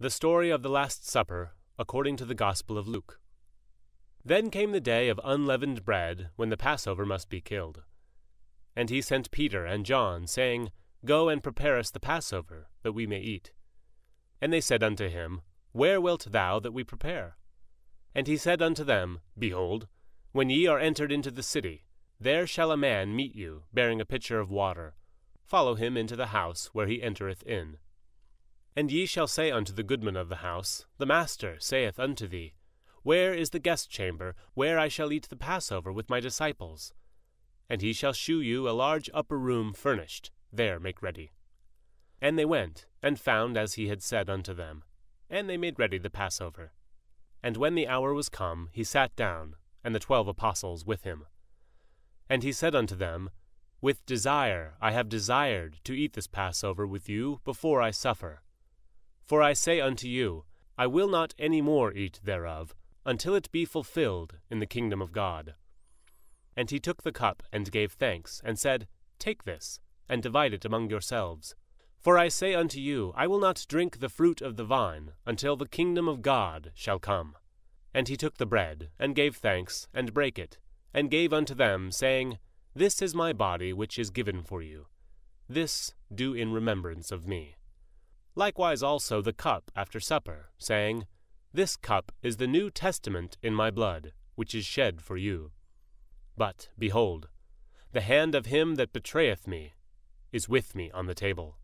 The story of the Last Supper, according to the Gospel of Luke. Then came the day of unleavened bread, when the Passover must be killed. And he sent Peter and John, saying, Go and prepare us the Passover, that we may eat. And they said unto him, Where wilt thou that we prepare? And he said unto them, Behold, when ye are entered into the city, there shall a man meet you, bearing a pitcher of water. Follow him into the house where he entereth in. And ye shall say unto the goodman of the house, The Master saith unto thee, Where is the guest chamber, where I shall eat the Passover with my disciples? And he shall shew you a large upper room furnished, there make ready. And they went, and found as he had said unto them, and they made ready the Passover. And when the hour was come, he sat down, and the 12 apostles with him. And he said unto them, With desire I have desired to eat this Passover with you before I suffer. For I say unto you, I will not any more eat thereof, until it be fulfilled in the kingdom of God. And he took the cup, and gave thanks, and said, Take this, and divide it among yourselves. For I say unto you, I will not drink the fruit of the vine, until the kingdom of God shall come. And he took the bread, and gave thanks, and brake it, and gave unto them, saying, This is my body which is given for you. This do in remembrance of me. Likewise also the cup after supper, saying, This cup is the New Testament in my blood, which is shed for you. But, behold, the hand of him that betrayeth me is with me on the table.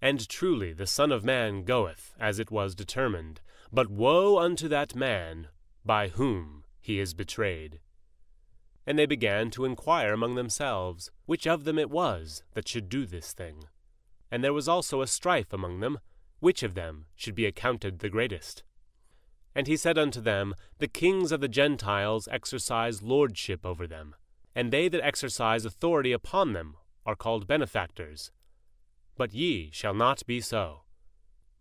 And truly the Son of Man goeth, as it was determined, but woe unto that man by whom he is betrayed. And they began to inquire among themselves, which of them it was that should do this thing. And there was also a strife among them, which of them should be accounted the greatest. And he said unto them, The kings of the Gentiles exercise lordship over them, and they that exercise authority upon them are called benefactors. But ye shall not be so.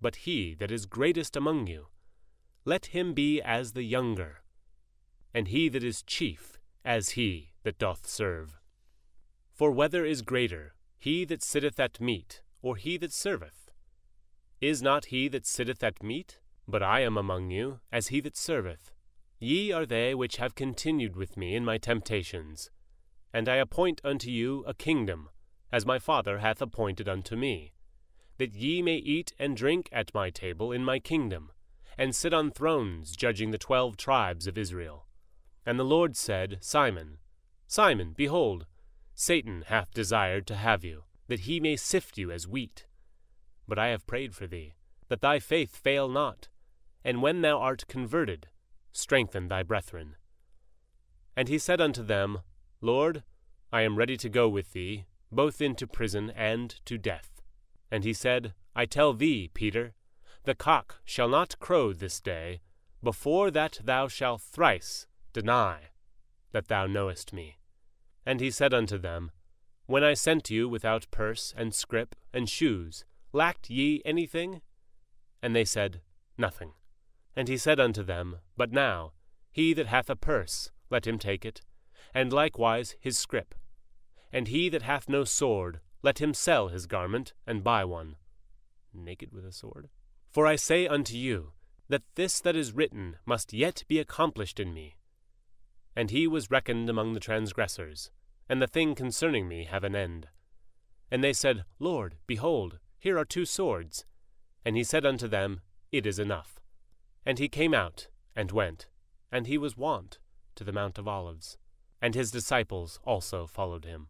But he that is greatest among you, let him be as the younger, and he that is chief as he that doth serve. For whether is greater, he that sitteth at meat, or he that serveth? Is not he that sitteth at meat? But I am among you as he that serveth. Ye are they which have continued with me in my temptations. And I appoint unto you a kingdom, as my Father hath appointed unto me, that ye may eat and drink at my table in my kingdom, and sit on thrones judging the 12 tribes of Israel. And the Lord said, Simon, Simon, behold, Satan hath desired to have you, that he may sift you as wheat. But I have prayed for thee, that thy faith fail not, and when thou art converted, strengthen thy brethren. And he said unto them, Lord, I am ready to go with thee, both into prison and to death. And he said, I tell thee, Peter, the cock shall not crow this day, before that thou shalt thrice deny that thou knowest me. And he said unto them, When I sent you without purse and scrip and shoes, lacked ye anything? And they said, Nothing. And he said unto them, But now, he that hath a purse, let him take it, and likewise his scrip. And he that hath no sword, let him sell his garment, and buy one. Naked with a sword? For I say unto you, that this that is written must yet be accomplished in me. And he was reckoned among the transgressors, and the thing concerning me have an end. And they said, Lord, behold, here are 2 swords. And he said unto them, It is enough. And he came out, and went, and he was wont to the Mount of Olives. And his disciples also followed him.